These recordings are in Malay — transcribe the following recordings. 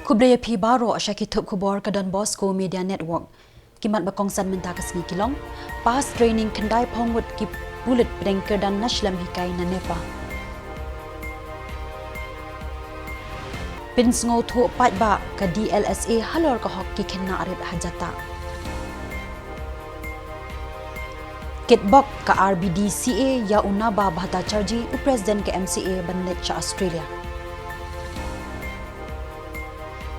Khubor phi baro ashaki thup Khubor ka donbosco media network kimat bakong san menta ka sngi kilong pass training khandai phongwat ki bullet pranker dan nashlam hikai na nepa pin sngo thu pat ba ka DLSA halor ka hok ki khenna arit hajata kitbok ka RBDCA ya unaba bhata charji u president ke MCA banlet cha Australia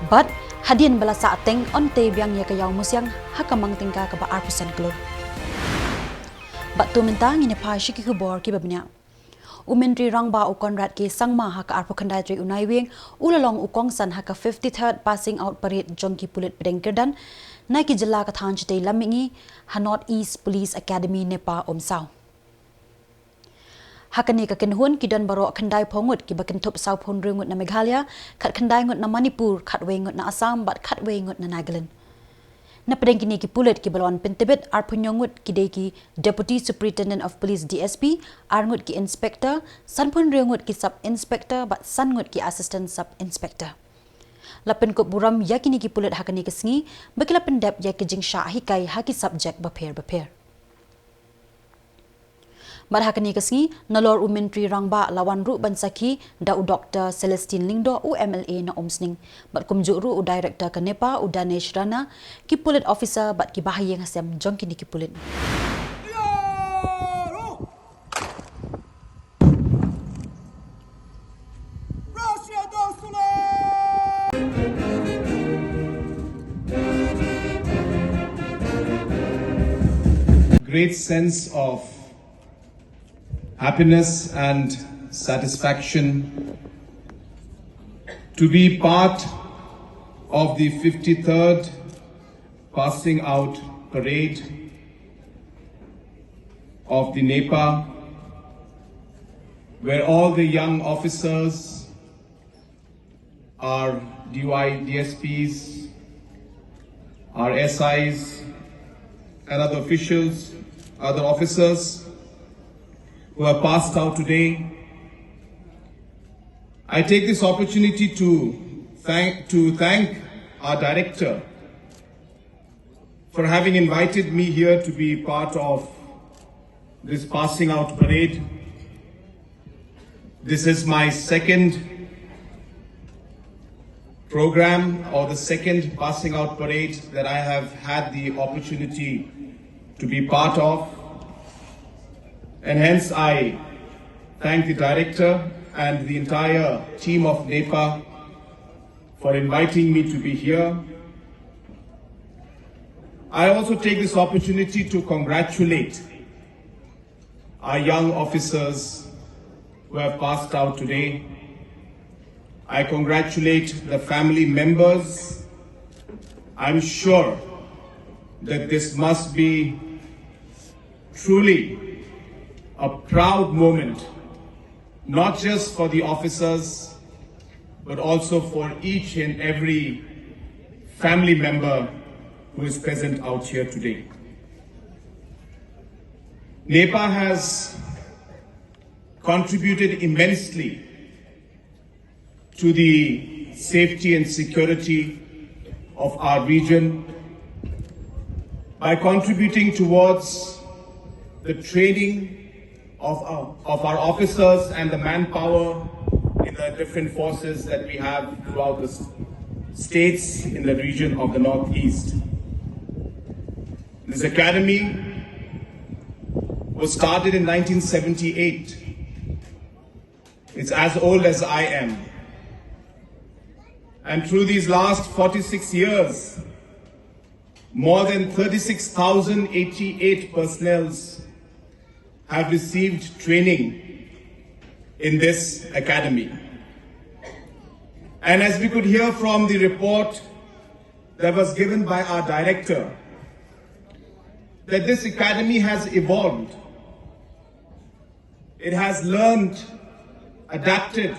but hadin bala sa ateng onte biang ya kayaw musyang hakamang tingka ka ba arpusan klor but tu mentang ine pha shiki Khubor ki babnya umentri rangba u konrad ke sangma ha ka arpu khandai tri u Naiwieng ulalong u kongsan ha ka 53rd passing out parade jong ki pulit pedengkerdan nai ki Jylla ka than chite lamingi ha North East Police Academy nepa omsaw hakani ka kenhun ki don baro khandai phongut ki bakin thup sau phon ringut na Meghalaya khat khandai ngut na Manipur khat wengut na Assam bat khat wengut na Nagaland na pedeng kini ki pulet ki balon pentebet ar phunjongut ki de ki Deputy Superintendent of Police DSP arngut ki inspector san phon ringut ki sub inspector bat sangut ki assistant sub inspector lapen ko buram yakini ki pulet hakani ki sngi bakila pendap ya ki jingsha hikai haki subject bapher Marhakani kasngi nalor umentri rangba lawan ru bansaki da u Dr. Celestine Lingdo u MLA na omsning bat kumju ru u director ka Nepa u Danesh Rana ki pulit officer bat ki bahayeng hasem jong kini ki pulit Great sense of happiness and satisfaction to be part of the 53rd passing out parade of the NEPA, where all the young officers, our DY, DSPs, our SIs and other officials, other officers who have passed out today. I take this opportunity to thank our director for having invited me here to be part of this passing out parade. This is my second program or the second passing out parade that I have had the opportunity to be part of. And hence I thank the director and the entire team of NEPA for inviting me to be here. I also take this opportunity to congratulate our young officers who have passed out today. I congratulate the family members. I'm sure that this must be truly a proud moment, not just for the officers, but also for each and every family member who is present out here today. NEPA has contributed immensely to the safety and security of our region by contributing towards the training of our officers and the manpower in the different forces that we have throughout the states in the region of the Northeast. This academy was started in 1978. It's as old as I am. And through these last 46 years, more than 36,088 personnel have received training in this academy. And as we could hear from the report that was given by our director, that this academy has evolved. It has learned, adapted,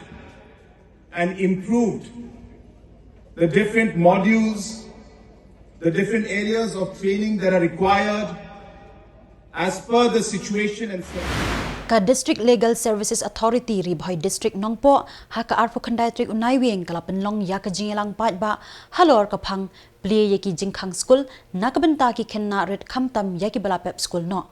and improved the different modules, the different areas of training that are required as per the situation and NAKA District Legal Services Authority ribhoi district nongpo haka arpo khandai trik Naiwieng kalapen long ya ka jingelang Peit ba halor ka phang pli yaki jingkhang school nakabenta ki khenna red khamtam yaki bala pep school no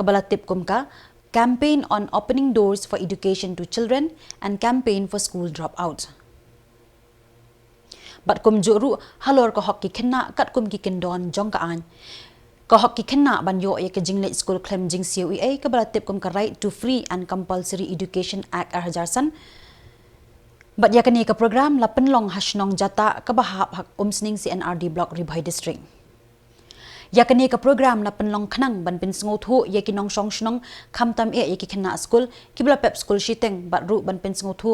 kabala tip kumka campaign on opening doors for education to children and campaign for school dropout. Bat kum juru halor ka hokki khenna kat kum ki kendon jong ka an ka hokki khenna ban yo ya ka jingle school claim jing COEA ka bala tip kum ka right to free and compulsory education act arhajarsan bat ya kani ka program la penlong hasnong jata ka bahap hak umsning CNRD block ribhai district ya kani ka program la penlong khnang ban pin sngo thu ya ki nong song shnong khamtam e ya ki khenna school ki bala pep school shiteng bat ru ban pin sngo thu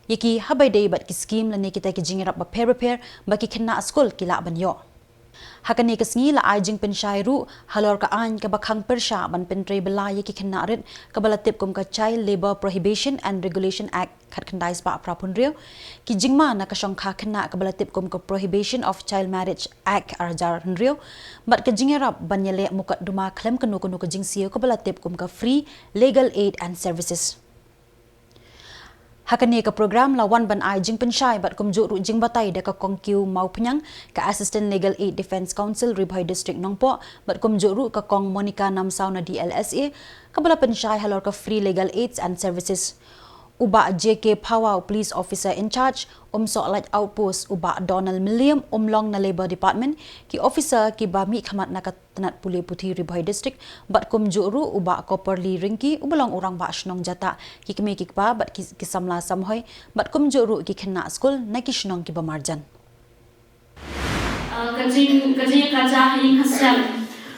ya ki habai dei bat ki scheme la ne kita ki jingerap ba repair ba ki khenna school ki la ban yo hakani ka sngi la ajing pen shairu halor ka an ka bakhang persha ban pen tre bela ye ki khenna rit ka bala tip kum ka child labor prohibition and regulation act khat khandai spa prapun rio ki jingma na ka shongkha khenna ka bala tip kum ka prohibition of child marriage act arjar rio bat ka jingerap ban yele mukat duma khlem kanu kanu ka jingsio ka bala tip kum ka free legal aid and services. Hakani ka program lawan ban ai jing penshai bat kumju ru jing batai da ka kongkiu mau penyang ka assistant legal aid defense council ribhai district nongpo bat kumju ru ka kong Monica namsau na DLSA ka bala penshai halor ka free legal aids and services uba JK Pawau police officer in charge Solat outpost uba Donald Milliam long na labor department ki officer ki bami khamat na katanat puli puthi ribhai district bat kumju ru uba koperli ringki ubalong orang ba shnong jata ki keme ki pa bat ki samla samhoi bat kumju ru ki khenna school na ki shnong ki bamarjan kajing kaja hing hasam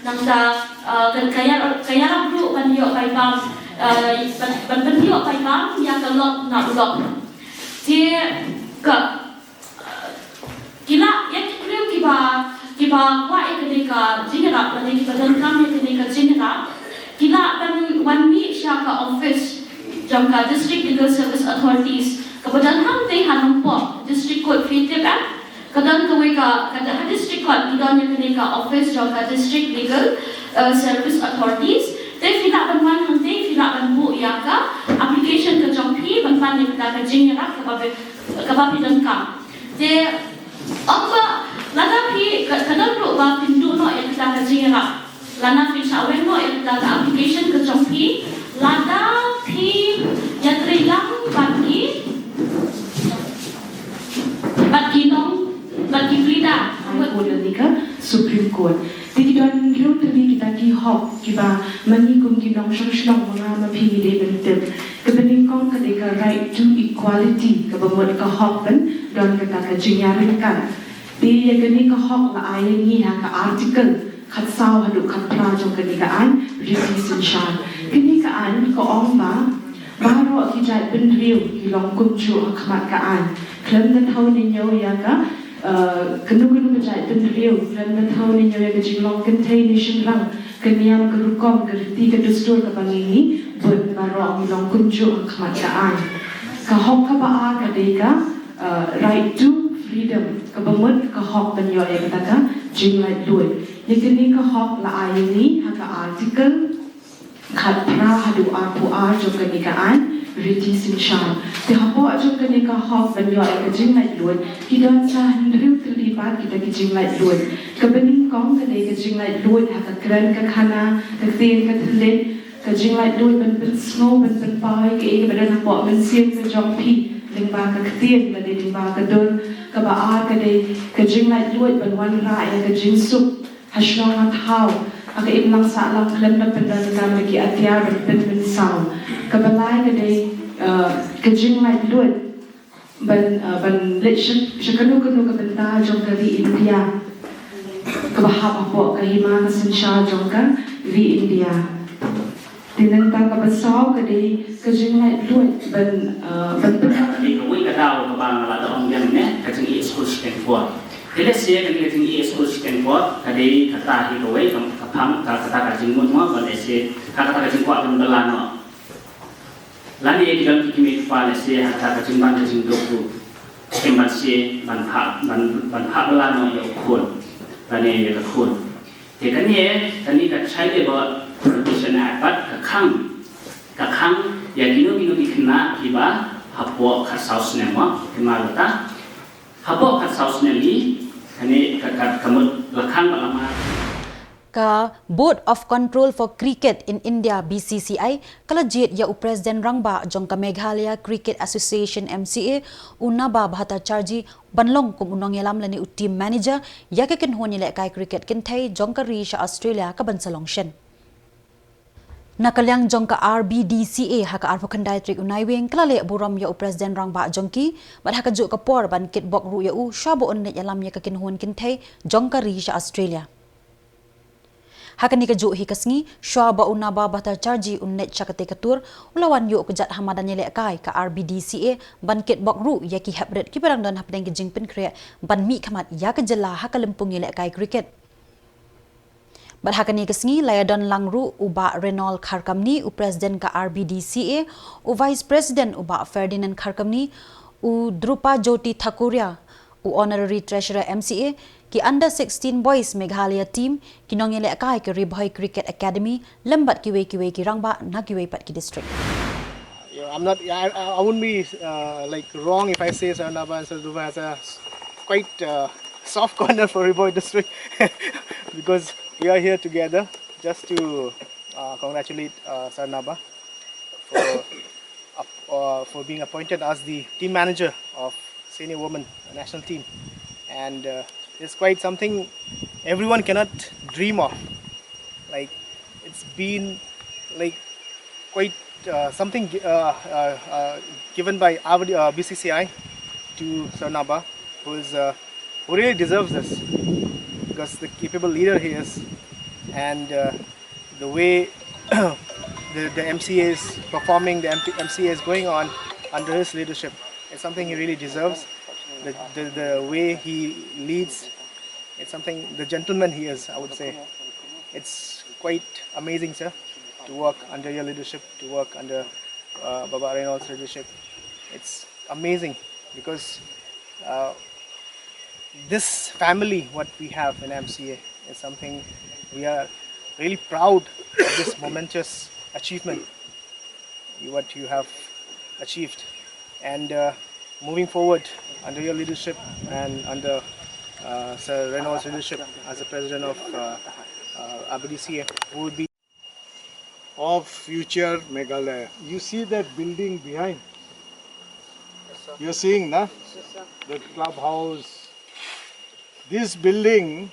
nangta kan kaya ru ban yo pai pam ban yo pai pam ya ka lot na lot ti ka kila ya kiba wa ekadeka jinera bani kiba dan kam ekadeka jinera kila ban one week shaka office jangka district legal service authorities kabadan ham te hanumpo district court fitip kadang kawai ka kada district court idon ekadeka office jangka district legal service authorities te fila ban wan ham te fila ban bu yaka application ka jongpi ban pan ekadeka jinera kababi dan kam te apa lana pi kadang ru ba pindu no yang kita kajinga lana pi sawen no yang kita application ke jongpi lada pi yang trilang bagi nong bagi Frida Bola nika Supreme Court. Jadi don ru tadi kita ki hok kiba mani kum ki nong shong mga mapi de bentuk kebening kong kadeka right to equality kabamot ka hok ben don kata ka jinyarin kan di ya gani ka hok la ayen ni ha ka article khat saw hadu khat pra jong kadeka an revision shan kini ka an ko ong ba baro ki jai ben riu ki long kum chu khmat ka an klem na thau ni nyo ya ka kenu berjaya tenriu dan tahu ni nyawa kejilong kentai nation rang keniam kerukom kerti kedustur kebangingi buat barang long kunjung kemataan kahok kabaa kadeka right to freedom kebamut kahok penyo yang kata jinglai duit yakni kahok la ayini haka artikel khat pra hadu arpu ar jong kenikaan reducing shan te hapo ajung kene ka hok ban yo ka jing lai luan ki don cha hndriu terlibat kita ki jing lai luan ka bening kong kene ka jing lai luan ha ka kran ka khana ka tin ka thlen ka jing lai luan ban pen snow ban pen pai ke e ban hapo ban siem ka jong pi ling ba ka tin la de ba ka don ka ba a ka de ka jing lai luan ban wan ra ya ka jing sup hashnong at how aga iblang sa lang klan na pendan ka magi atyar ben ben saw kabalay ka day kajing mai luat ban let shakanu ka benta jong ka di India kabahap po kahima ka sinsya jong ka di India tinanta ka basaw ka day kajing mai luat ban di kawai ka daw ka bang la daong yan ne kajing school Stanford Jadi saya kan kajing school Stanford tadi kata hi kawai kapam kata kajing mut mo ban ese kata kajing kuat ban belano lani ye dalam kimi fa ese kata kajing ban kajing doku kemat se ban ha belano ya ukun lani ya ukun tadi ka chai le ba provision act ka khang kakang ya gino dikena kiba hapo khasaus nema kemalata hapo khasaus nemi kani kakat kamut lakang balama ka Board of Control for Cricket in India BCCI kalajit ya President Rangba jong ka Meghalaya Cricket Association MCA unaba bahata charji banlong kum unong yalam lani team manager ya ka kinhon ni kai cricket kinthai jong ka ri sha Australia ka bansalong shen nakalyang jong ka RBDCA haka arpo khandai trik Naiwieng klale buram ya President Rangba jongki bat haka ju ka por ban kit bok ru ya shabo on net yalam ya ka kinhon kinthai jong ka ri sha Australia Hakani ka ju hi kasngi shwa unaba bata charji unnet chakate katur ulawan yu kejat hamadan yele kai ka RBDCA banket bokru yaki habret ki barang dan hapdeng jing pin kre ban mi khamat ya ka Jylla hakalempung yele kai cricket bar hakani kasngi layadon langru uba Renol Kharkamni president ka RBDCA vice president uba Ferdinand Kharkamni Drupa Jyoti Thakuria honorary treasurer MCA ki under 16 boys Meghalaya team kinong yele kai ke Ribhoi Cricket Academy lembat kiwe ki rangba na kiwe pat ki district. I wouldn't be like wrong if I say Sarnaba and Sarduba has a quite soft corner for Ribhoi district because we are here together just to congratulate Sarnaba for being appointed as the team manager of senior women national team, and it's quite something everyone cannot dream of. Like it's been like quite something given by our BCCI to Sarnaba, who really deserves this because the capable leader he is, and the way the MCA is performing, the MCA is going on under his leadership. It's something he really deserves. The way he leads, it's something, the gentleman he is, I would say. It's quite amazing, sir, to work under your leadership, to work under Baba Reynolds' leadership. It's amazing because this family, what we have in MCA, is something we are really proud of this momentous achievement, what you have achieved. And moving forward under your leadership and under Sir Reynolds' leadership as the president of RBDCA, who will be of future Meghalaya. You see that building behind? You're seeing, na? The clubhouse. This building,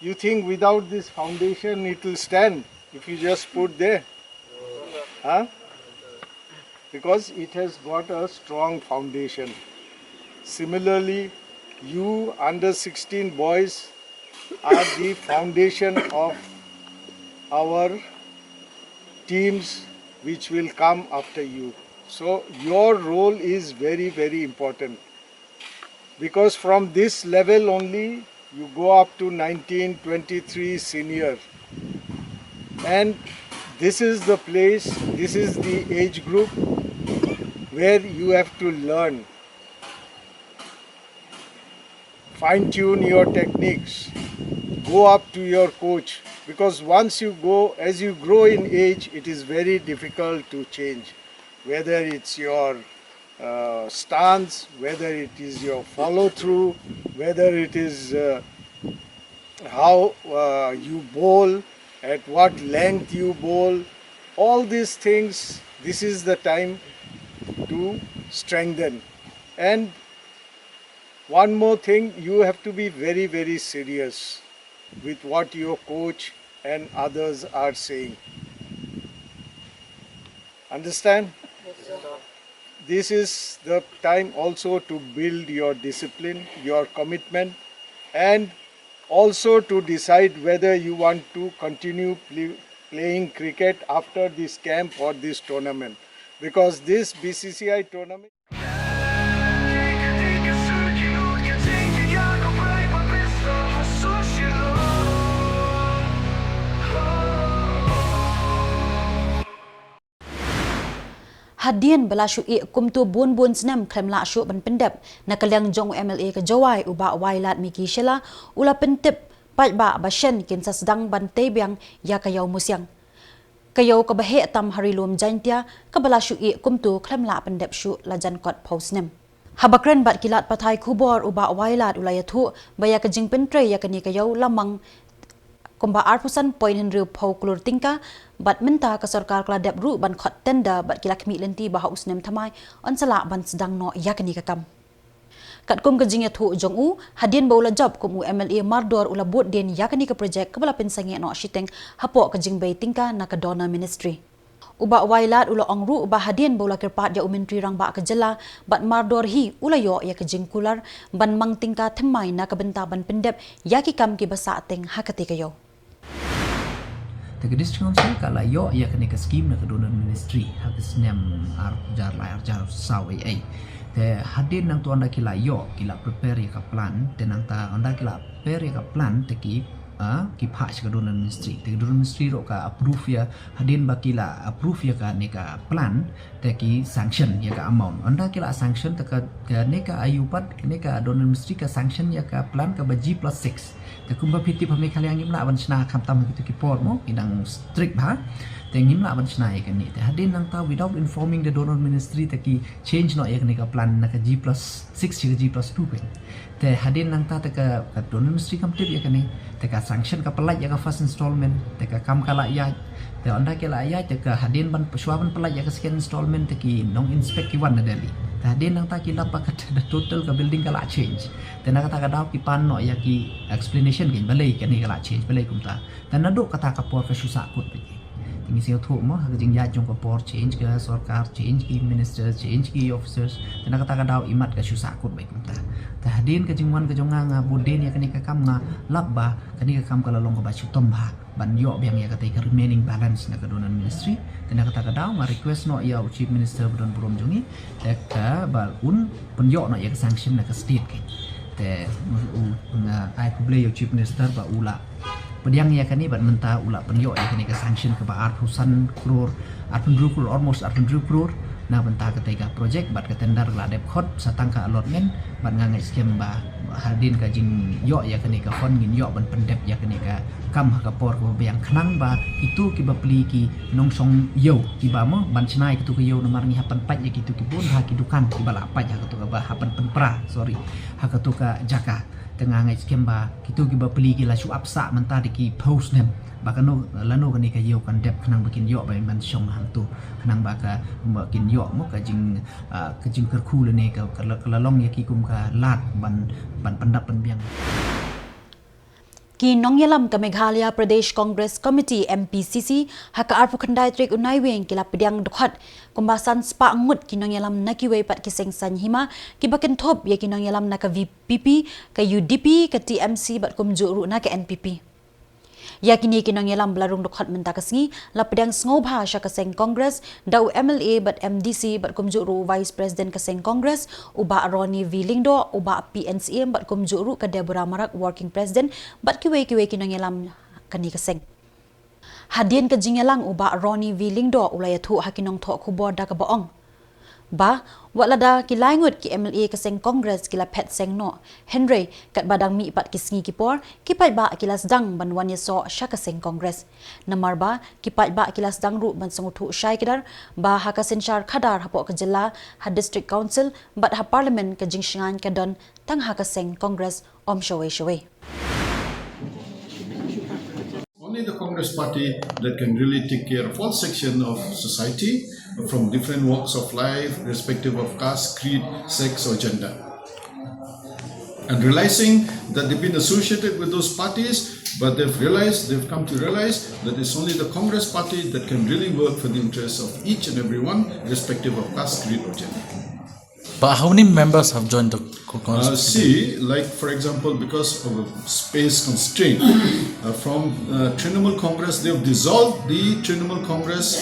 you think without this foundation it will stand if you just put there? Huh? Because it has got a strong foundation. Similarly, you under 16 boys are the foundation of our teams which will come after you. So your role is very, very important, because from this level only you go up to 19, 23 senior, and this is the place, this is the age group where you have to learn, fine-tune your techniques, go up to your coach, because once you go, as you grow in age, it is very difficult to change, whether it's your stance, whether it is your follow-through, whether it is how you bowl, at what length you bowl, all these things, this is the time to strengthen. And one more thing, you have to be very, very serious with what your coach and others are saying. Understand? Yes, sir. This is the time also to build your discipline, your commitment, and also to decide whether you want to continue playing cricket after this camp or this tournament. Because this BCCI tournament... Hadian belasyu kumtu bun senam kremla syu ban pendep nakalyang jong MLA ke Jawai uba wailat miki Shilla ula pentip pat ba basyen kin sa sedang ban tebyang ya kayau musyang Kayo kabahe tam harilum jantia kabala syu I kumtu klemla pendep syu lajan kot posnem. Habakren bat kilat patai Khubor uba wailat ulayathu baya kajing pentre ya kani kayo lamang kumba arpusan poin henry pau kulur tingka bat minta ke sarkar keladep ru ban khot tenda bat kilak mi lenti baha usnem thamai on sala ban sedang no yakni kakam kat kum kajing ya thu jong u hadien baula job kum u MLA mardor ula bot den yakni ke projek kebala pensangi no shiteng hapo kajing bay tingka na ka donor ministry uba wailat ula ongru uba hadien baula kerpat ya umentri rang ba ke Jylla bat mardor hi ula yo ya kajing kular ban mang tingka thamai na ka benta ban pendep yaki kam ki basa teng hakati kayo Tega district council kala yo ya kene ke scheme na donor ministry habis nem jar sawe ai te hadin nang tu anda kila yo kila prepare ya ka plan te nang ta anda kila prepare ya ka plan te ki pha ke donor ministry te donor ministry ro ka approve ya hadin bakila approve ya ka ne ka plan te ki sanction ya ka amount anda kila sanction te ka ne ka ayupat ne ka donor ministry ka sanction ya ka plan ka baji plus 6 แต่คุณประพิติพมิคาเลียงยิ้มละวันชนะคำตามกิจกิจปอดมั้งอีดัง strict บ้าแต่ยิ้มละวันชนะกันนี่แต่hadin nang ta without informing the donor ministry แต่กี change หน่อยกันนี่กับ plan นัก G plus 6 หรือ G plus 2 เป็นแต่ hadin nang ta แต่กับ donor ministry คำติดอย่างนี้แต่กับ sanction กับ pelat อย่างกับ first installment แต่กับคำกะละยายแต่อันใดกะละยายแต่กับ hadin บันประชวาบัน pelat อย่างกับ second installment แต่กีน้อง inspect กี่วันนั่นเดลี่แต่ hadin nang ta กีรับประกาศ the total กับ building กะละ change แต่นักตากระดาวกี่ปันหน่อยอย่างกี่ explanation กันไปเลยกันนี่กะละ change ไปเลยกุมตาแต่นัดดูกระตากระปอดกระชุสะกุดไปกี่ทีนี้เสียถูกมั้งหากจริงญาติจงกระปอด change กับสรการ change กี่ minister change กี่ officers แต่นักตากระดาวอิมัดกระชุสะกุดไปกุมตาแต่ hadin กับจริงวันกับจงงาบูเดนอย่างนี้กับคำงาลับบากันนี่กับคำกับละลงกับบาชุต้มบาบันยอเบียงอย่างกับที่ remaining balance นักdonor ministry แต่นักตากระดาวมา request หน่อยเอา chief minister บดอนบรมจงนี้แต่กับบาอุ่นปัญญาหน่อยอย่าง sanction นัก state กันแต่ไอ้ผู้บริหาร chief minister บาอุละประเดี๋ยวนี้กันนี่บัดมันตาอุละปัญญาอย่างนี้กับ sanction กับบา8,000 crore 8,000 crore almost 8,000 crore nah benta ketika projek bat ketendar la dep khot satangka allotment bat ngangai skem ba hadin ka jing yo ya kene ka fon ngin yo ban pendep ya kene ka kam ha ka por ko biang khnang ba itu ki ba pli ki nong song yo ki ba mo ban chnai ki tu ki yo nomar ni hapan pat ya ki tu ki bun ha ki dukan ki ba la pat ha ka tu ka ba hapan penpra sorry ha ka tu ka jaka tengah ngai skem ba ki tu ki ba pli ki la su apsa menta di ki post nem bakano lano kan ka yo kan dep khnang bakin yo ba man song hang tu khnang ba ka bakin yo mo ka jing ker khu le ne ka long ya ki kum ka lat ban pandap pan biang ki Nongyalam ka Meghalaya Pradesh Congress Committee MPCC haka arpu khandai trek Naiwieng kila pediang dokhat kumbasan spa ngut ki Nongyalam nakiwe pat kiseng san hima ki baken thop ya ki Nongyalam na ka VPP ka UDP ka TMC bat kumju ru na ka NPP yakini ki Nongyalam blarung dokhat menta kasngi la pedang sngoba sha kaseng Congress dau MLA bat MDC bat kumjuru Vice President kaseng Congress uba Roni Vilingdo uba PNCM bat kumjuru ka Deborah Marak Working President bat kiwe ki Nongyalam kani kaseng hadien ka jingelang uba Roni Vilingdo ulayathu hakinong tho Khubor da ka baong ba walada ki laingut ki MLA kaseng Congress kila Peit seng no Henry kat badang mi pat kisngi kipor kipat ba kilas dang banwan yeso sha kaseng Congress namar ba kipat ba kilas dang ru ban sanguthu shai kidar ba hakasen char khadar hapo ka Jylla ha district council bat ha parliament ka jingshangan ka don tang ha kaseng Congress om showe Only the Congress party that can really take care of all sections of society from different walks of life, irrespective of caste, creed, sex or gender. And realizing that they've been associated with those parties, but they've come to realize that it's only the Congress party that can really work for the interests of each and everyone, irrespective of caste, creed or gender. But how many members have joined the Congress? Like for example, because of a space constraint, from Trinamool Congress, they've dissolved the Trinamool Congress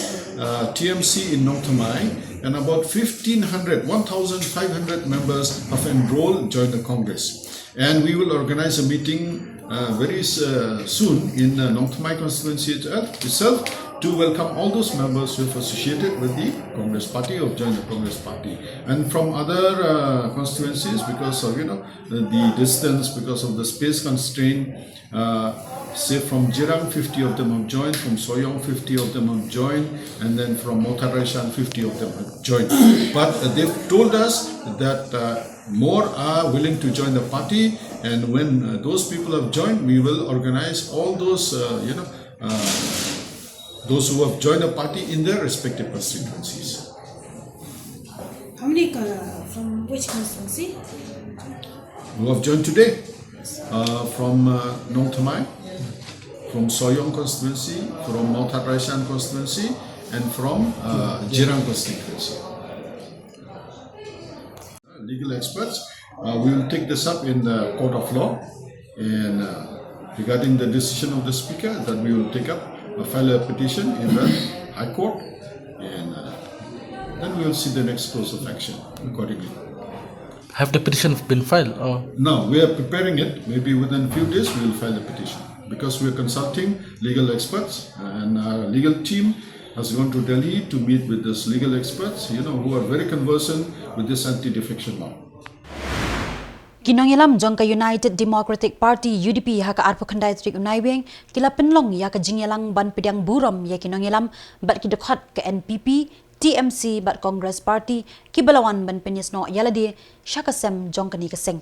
TMC in Nongthamai, and about 1,500 members have enrolled, joined the Congress. And we will organize a meeting very soon in Nongthamai constituency itself to welcome all those members who have associated with the Congress Party or joined the Congress Party, and from other constituencies, because of the distance, because of the space constraint. Say from Jylla 50 of them have joined, from Shillong 50 of them have joined, and then from Meghalaya 50 of them have joined. But they've told us that more are willing to join the party, and when those people have joined, we will organize all those those who have joined the party in their respective constituencies. How many from which constituency? Who have joined today? From Nong Thamai, from Shillong constituency, from Meghalaya constituency, and from Jylla constituency. Legal experts, we will take this up in the court of law, and regarding the decision of the speaker, that we will take up, file a petition in the High Court, and then we will see the next course of action accordingly. Have the petition been filed? Or? No, we are preparing it. Maybe within a few days we will file the petition, because we are consulting legal experts, and our legal team has gone to Delhi to meet with these legal experts, who are very conversant with this anti-defection law. Kinongilam jongka United Democratic Party UDP haka arpo khandai trik Naiwieng kila penlong ya ka jingyalang ban pedang buram ya kinongilam bat kidokhat ke NPP TMC bat Congress Party kibalawan ban penyesno yalade syakasem jongkani keseng.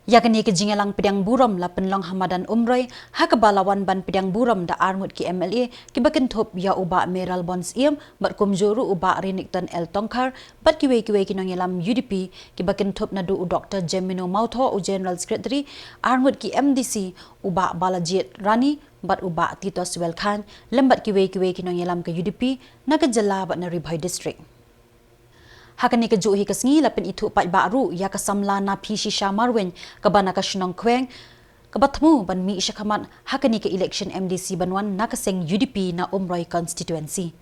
Yakni ke jingalang pedang buram la penlong Hamadan Umroy haka balawan ban pedang buram da armut ki MLA ki bakentop ya uba Meral Bons Iem bat kumjuru uba Renikton El Tongkar bat kiwe kinongilam UDP ki bakentop na du Dr. Jemino Mautho u General Secretary armut ki MDC uba Balajit Rani bat uba Tito Swel Khan lembat kiwe kinongilam ke UDP na ke Jylla bat na Ribhai District. Hakani ke juhi kesngi lapin itu pat baru ya ke Samla na pisi Marwen ke bana ke Shillong Kweng ke batmu ban mi syakamat hakani ke election MDC banwan na keseng UDP na Umroy constituency.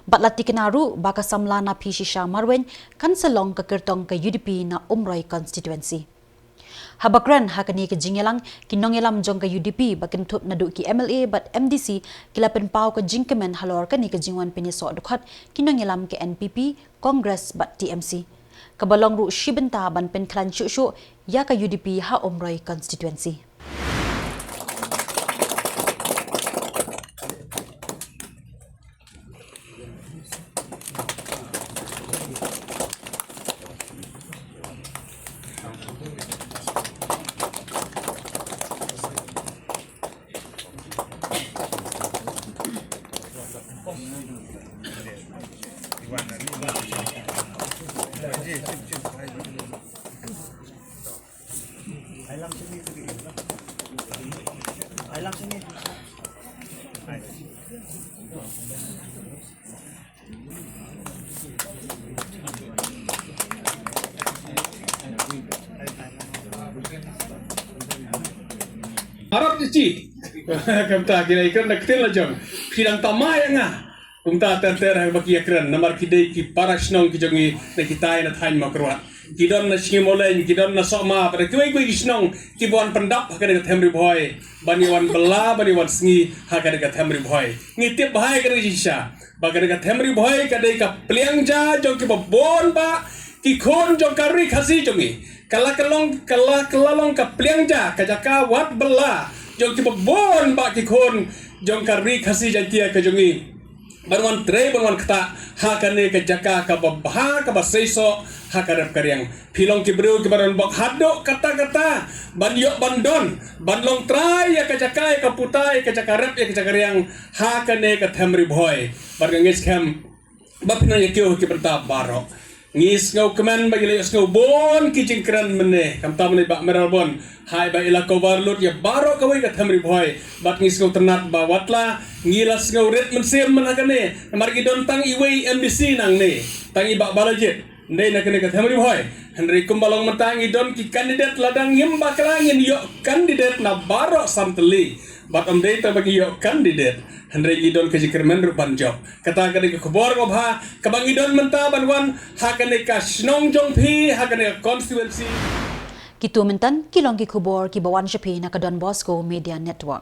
Batlati kenaru baka Samla na pisi Marwen kan selong ke kertong ke UDP na Umroy constituency. Habakran hakani ke jingelang kinongelam jong ke UDP bakentop na du ki MLA bat MDC kilapen pau ke jingkemen halor kani ke jingwan penyeso dukhat kinongelam ke NPP Congress bat TMC kabalong ru shibenta ban pen klan chu ya ke UDP ha Umroy constituency. Harap dici, kamta kira ikan nak ketel lajang, sidang tamai nga, kumta tenter hang bagi akran, namar kidai ki parasnong kijongi na kitai na thain makruat, kidon na singimolen, kidon na sokma, pada kuai kisnong kibuan pendap hakan dekat hemri boy, baniwan bela, baniwan sengi hakan dekat hemri boy, ngitip bahai kan kisah, bagan dekat hemri boy kadai ka peliangja jong kibabon ba, kikon jong kari khasi jongi. Kalalong ka peliangja kajaka wat bela jong ki bon ba ki khon jong kari khasi jantia ka jongi banwan tre banwan kata hakane kajaka ka babha ka basaiso hakarap karyang pilong ki bru ki baran bak hado kata banyo bandon banlong trai ya kajaka ka putai kajaka rap ya kajaka karyang hakane ka thamri boy bargangis kham bapna ya kyo ki berta barok ngis ngau keman bagi leos ngau bon kijing kran mene kam ta mene bak meral bon hai ba ila ko barlut ya baro kawai ka thamri boy bat ngis ngau ternat ba watla ngilas ngau ret mensem menakane mar gi don tang iwei MDC nang ne tang ibak balajit ndai nakane ka thamri boy henry kumbalong mentangi don ki kandidat ladang yim bakalangin yo kandidat na baro samteli bat amdei ta bagi yo kandidat Henry idon ke jikirmen rupan job. Kata kani ke Khubor ko bha kabang idon menta banwan hakane ka Shillong jong phi hakane ka constituency. Kitu mentan kilong ki Khubor ki bawan shapi na ka donbosco media network.